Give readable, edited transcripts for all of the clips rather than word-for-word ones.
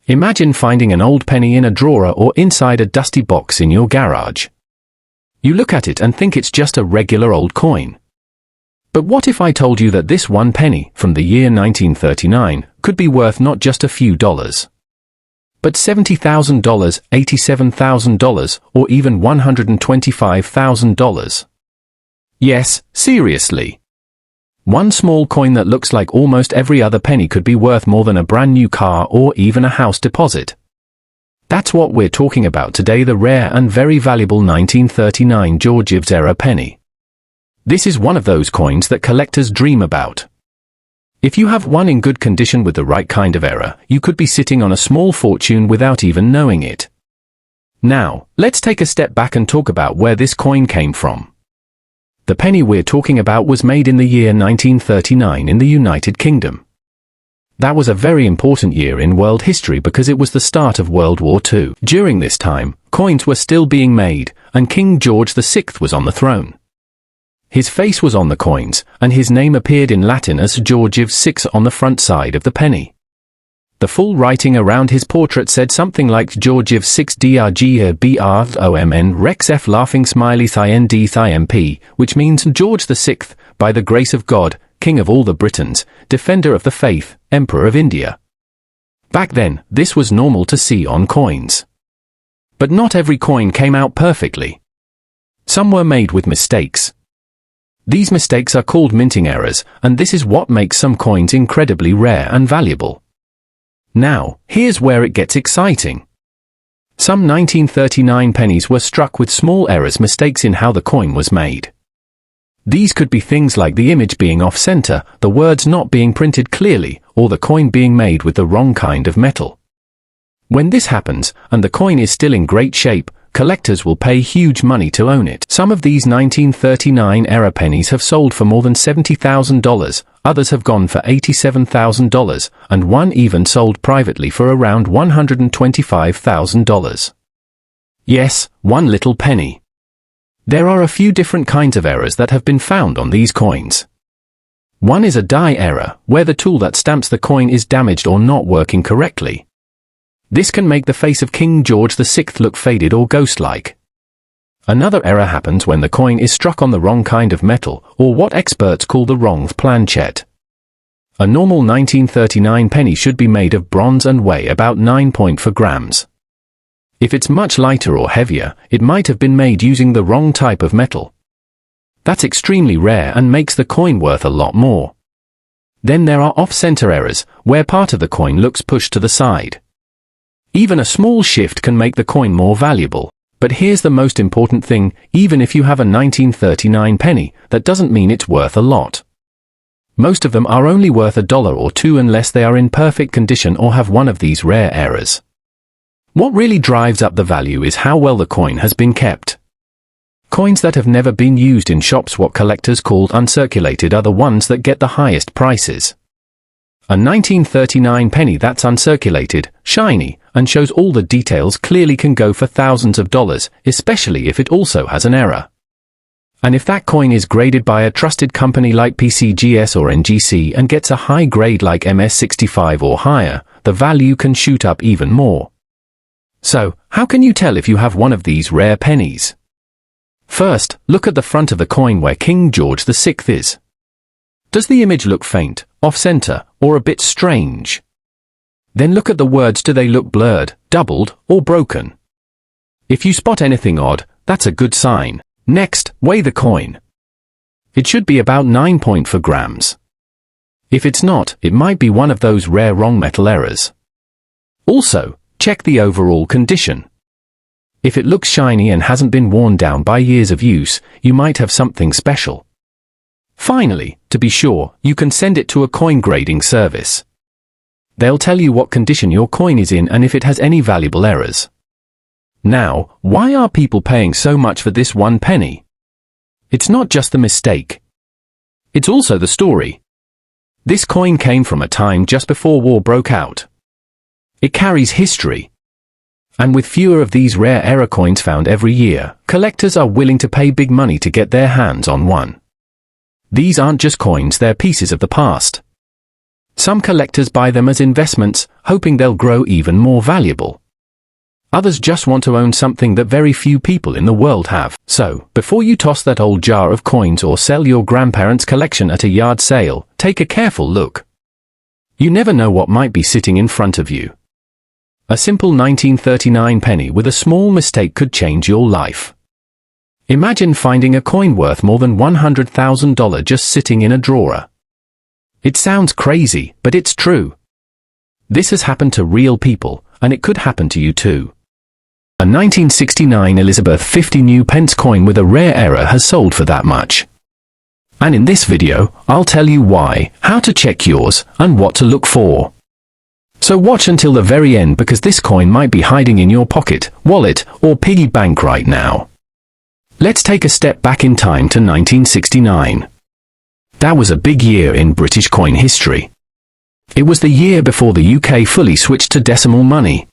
Imagine finding an old penny in a drawer or inside a dusty box in your garage. You look at it and think it's just a regular old coin. But what if I told you that this 1 penny from the year 1939 could be worth not just a few dollars, but $70,000, $87,000, or even $125,000? Yes, seriously. One small coin that looks like almost every other penny could be worth more than a brand new car or even a house deposit. That's what we're talking about today, the rare and very valuable 1939 GEORGIVS era penny. This is one of those coins that collectors dream about. If you have one in good condition with the right kind of error, you could be sitting on a small fortune without even knowing it. Now, let's take a step back and talk about where this coin came from. The penny we're talking about was made in the year 1939 in the United Kingdom. That was a very important year in world history because it was the start of World War II. During this time, coins were still being made, and King George VI was on the throne. His face was on the coins, and his name appeared in Latin as GEORGIVS VI on the front side of the penny. The full writing around his portrait said something like GEORGIVS VI DRGBROMN Rex F laughing smiley IND IMP, which means George VI, by the grace of God, King of all the Britons, Defender of the Faith, Emperor of India. Back then, this was normal to see on coins. But not every coin came out perfectly. Some were made with mistakes. These mistakes are called minting errors, and this is what makes some coins incredibly rare and valuable. Now, here's where it gets exciting. Some 1939 pennies were struck with small errors, mistakes in how the coin was made. These could be things like the image being off-center, the words not being printed clearly, or the coin being made with the wrong kind of metal. When this happens, and the coin is still in great shape, collectors will pay huge money to own it. Some of these 1939 era pennies have sold for more than $70,000, others have gone for $87,000, and one even sold privately for around $125,000. Yes, one little penny. There are a few different kinds of errors that have been found on these coins. One is a die error, where the tool that stamps the coin is damaged or not working correctly. This can make the face of King George VI look faded or ghost-like. Another error happens when the coin is struck on the wrong kind of metal, or what experts call the wrong planchet. A normal 1939 penny should be made of bronze and weigh about 9.4 grams. If it's much lighter or heavier, it might have been made using the wrong type of metal. That's extremely rare and makes the coin worth a lot more. Then there are off-center errors, where part of the coin looks pushed to the side. Even a small shift can make the coin more valuable. But here's the most important thing, even if you have a 1939 penny, that doesn't mean it's worth a lot. Most of them are only worth $1 or $2 unless they are in perfect condition or have one of these rare errors. What really drives up the value is how well the coin has been kept. Coins that have never been used in shops, what collectors call uncirculated, are the ones that get the highest prices. A 1939 penny that's uncirculated, shiny, and shows all the details clearly can go for thousands of dollars, especially if it also has an error. And if that coin is graded by a trusted company like PCGS or NGC and gets a high grade like MS65 or higher, the value can shoot up even more. So, how can you tell if you have one of these rare pennies? First, look at the front of the coin where King George VI is. Does the image look faint, off-center, or a bit strange? Then look at the words. Do they look blurred, doubled, or broken? If you spot anything odd, that's a good sign. Next, weigh the coin. It should be about 9.4 grams. If it's not, it might be one of those rare wrong metal errors. Also, check the overall condition. If it looks shiny and hasn't been worn down by years of use, you might have something special. Finally, to be sure, you can send it to a coin grading service. They'll tell you what condition your coin is in and if it has any valuable errors. Now, why are people paying so much for this 1 penny? It's not just the mistake. It's also the story. This coin came from a time just before war broke out. It carries history. And with fewer of these rare error coins found every year, collectors are willing to pay big money to get their hands on one. These aren't just coins, they're pieces of the past. Some collectors buy them as investments, hoping they'll grow even more valuable. Others just want to own something that very few people in the world have. So, before you toss that old jar of coins or sell your grandparents' collection at a yard sale, take a careful look. You never know what might be sitting in front of you. A simple 1939 penny with a small mistake could change your life. Imagine finding a coin worth more than $100,000 just sitting in a drawer. It sounds crazy, but it's true. This has happened to real people, and it could happen to you too. A 1969 Elizabeth 50 new pence coin with a rare error has sold for that much. And in this video, I'll tell you why, how to check yours, and what to look for. So watch until the very end because this coin might be hiding in your pocket, wallet, or piggy bank right now. Let's take a step back in time to 1969. That was a big year in British coin history. It was the year before the UK fully switched to decimal money.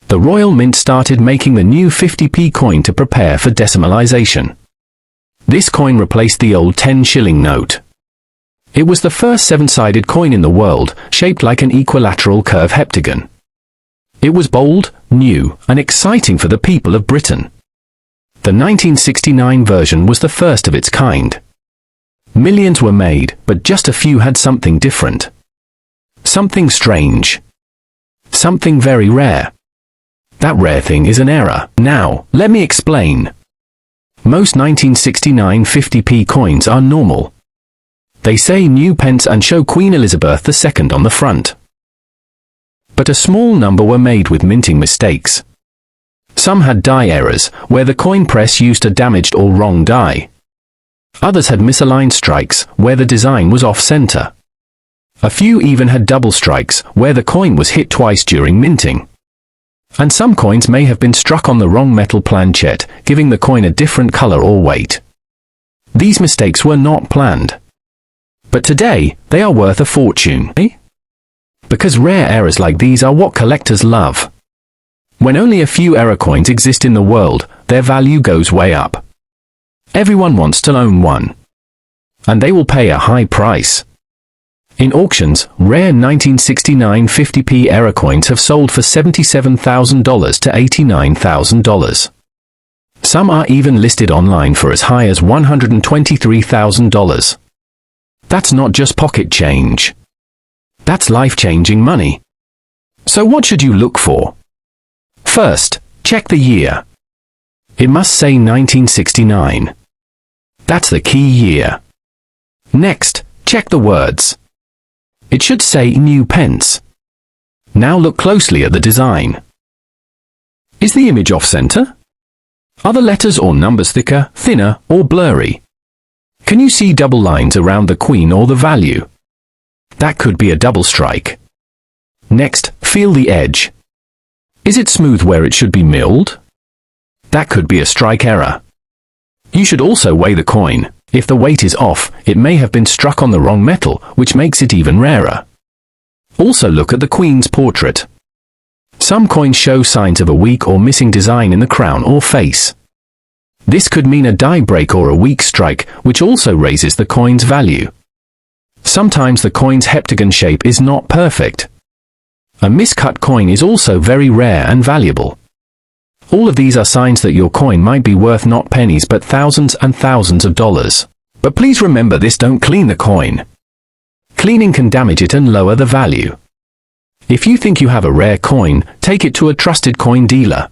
The Royal Mint started making the new 50p coin to prepare for decimalisation. This coin replaced the old 10-shilling note. It was the first seven-sided coin in the world, shaped like an equilateral curve heptagon. It was bold, new, and exciting for the people of Britain. The 1969 version was the first of its kind. Millions were made, but just a few had something different. Something strange. Something very rare. That rare thing is an error. Now, let me explain. Most 1969 50p coins are normal. They say new pence and show Queen Elizabeth II on the front. But a small number were made with minting mistakes. Some had die errors, where the coin press used a damaged or wrong die. Others had misaligned strikes, where the design was off-center. A few even had double strikes, where the coin was hit twice during minting. And some coins may have been struck on the wrong metal planchet, giving the coin a different color or weight. These mistakes were not planned. But today, they are worth a fortune, eh? Because rare errors like these are what collectors love. When only a few error coins exist in the world, their value goes way up. Everyone wants to own one. And they will pay a high price. In auctions, rare 1969 50p error coins have sold for $77,000 to $89,000. Some are even listed online for as high as $123,000. That's not just pocket change. That's life-changing money. So what should you look for? First, check the year. It must say 1969. That's the key year. Next, check the words. It should say new pence. Now look closely at the design. Is the image off-center? Are the letters or numbers thicker, thinner, or blurry? Can you see double lines around the queen or the value? That could be a double strike. Next, feel the edge. Is it smooth where it should be milled? That could be a strike error. You should also weigh the coin. If the weight is off, it may have been struck on the wrong metal, which makes it even rarer. Also look at the Queen's portrait. Some coins show signs of a weak or missing design in the crown or face. This could mean a die break or a weak strike, which also raises the coin's value. Sometimes the coin's heptagon shape is not perfect. A miscut coin is also very rare and valuable. All of these are signs that your coin might be worth not pennies but thousands and thousands of dollars. But please remember this: don't clean the coin. Cleaning can damage it and lower the value. If you think you have a rare coin, take it to a trusted coin dealer.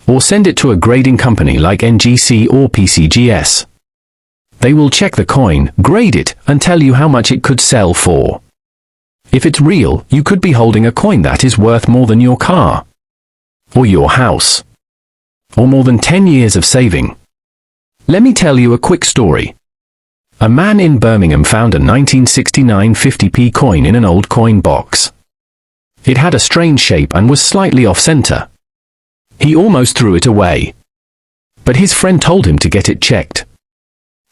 Or send it to a grading company like NGC or PCGS. They will check the coin, grade it, and tell you how much it could sell for. If it's real, you could be holding a coin that is worth more than your car. Or your house. Or more than 10 years of saving. Let me tell you a quick story. A man in Birmingham found a 1969 50p coin in an old coin box. It had a strange shape and was slightly off-center. He almost threw it away. But his friend told him to get it checked.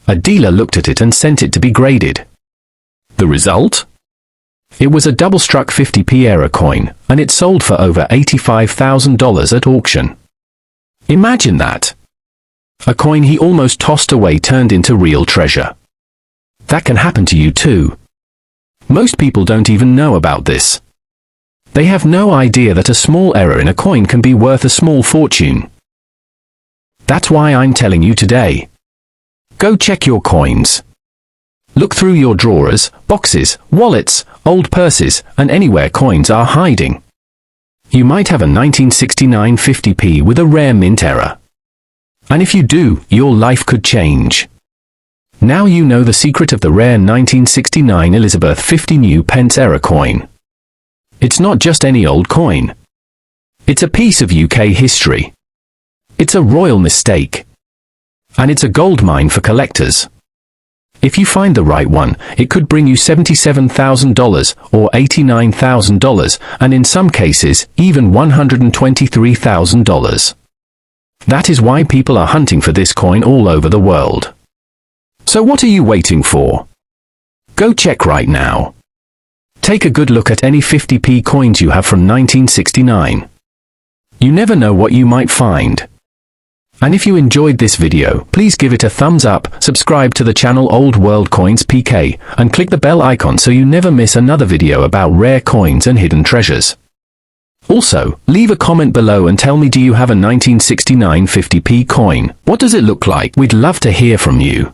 A dealer looked at it and sent it to be graded. The result? It was a double-struck 50p error coin, and it sold for over $85,000 at auction. Imagine that. A coin he almost tossed away turned into real treasure. That can happen to you too. Most people don't even know about this. They have no idea that a small error in a coin can be worth a small fortune. That's why I'm telling you today. Go check your coins. Look through your drawers, boxes, wallets, old purses, and anywhere coins are hiding. You might have a 1969 50p with a rare mint error. And if you do, your life could change. Now you know the secret of the rare 1969 Elizabeth 50 new pence error coin. It's not just any old coin. It's a piece of UK history. It's a royal mistake. And it's a gold mine for collectors. If you find the right one, it could bring you $77,000 or $89,000, and in some cases, even $123,000. That is why people are hunting for this coin all over the world. So what are you waiting for? Go check right now. Take a good look at any 50p coins you have from 1969. You never know what you might find. And if you enjoyed this video, please give it a thumbs up, subscribe to the channel Old World Coins PK, and click the bell icon so you never miss another video about rare coins and hidden treasures. Also, leave a comment below and tell me, do you have a 1969 50p coin? What does it look like? We'd love to hear from you.